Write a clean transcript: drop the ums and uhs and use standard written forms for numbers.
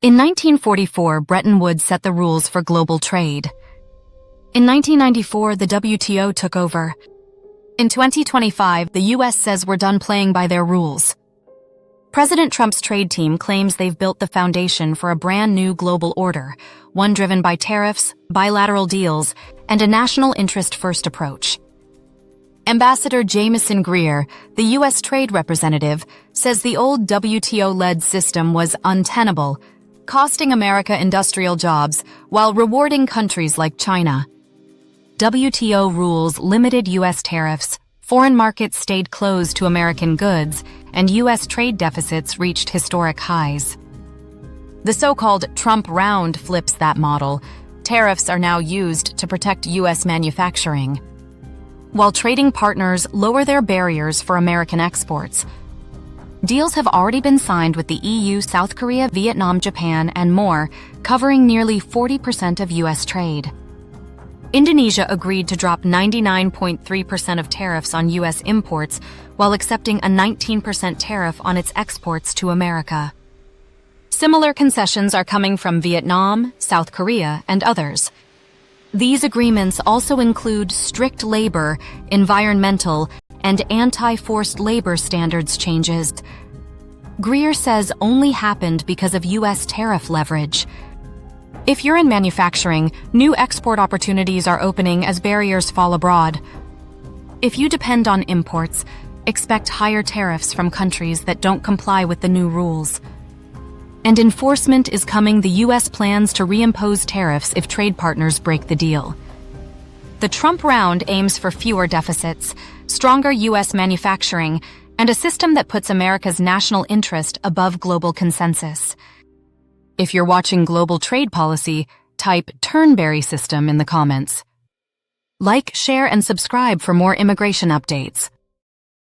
In 1944, Bretton Woods set the rules for global trade. In 1994, the WTO took over. In 2025, the U.S. says we're done playing by their rules. President Trump's trade team claims they've built the foundation for a brand new global order, one driven by tariffs, bilateral deals, and a national interest-first approach. Ambassador Jamieson Greer, the U.S. trade representative, says the old WTO-led system was untenable, costing America industrial jobs while rewarding countries like China. WTO rules limited U.S. tariffs, foreign markets stayed closed to American goods, and U.S. trade deficits reached historic highs. The so-called Trump round flips that model. Tariffs are now used to protect U.S. manufacturing, while trading partners lower their barriers for American exports. Deals have already been signed with the EU, South Korea, Vietnam, Japan, and more, covering nearly 40% of U.S. trade. Indonesia agreed to drop 99.3% of tariffs on U.S. imports while accepting a 19% tariff on its exports to America. Similar concessions are coming from Vietnam, South Korea, and others. These agreements also include strict labor, environmental, and anti-forced labor standards changes. Greer says only happened because of U.S. tariff leverage. If you're in manufacturing, new export opportunities are opening as barriers fall abroad. If you depend on imports, expect higher tariffs from countries that don't comply with the new rules. And enforcement is coming. The U.S. plans to reimpose tariffs if trade partners break the deal. The Trump round aims for fewer deficits, stronger U.S. manufacturing, and a system that puts America's national interest above global consensus. If you're watching Global Trade Policy, type Turnberry System in the comments. Like, share, and subscribe for more immigration updates.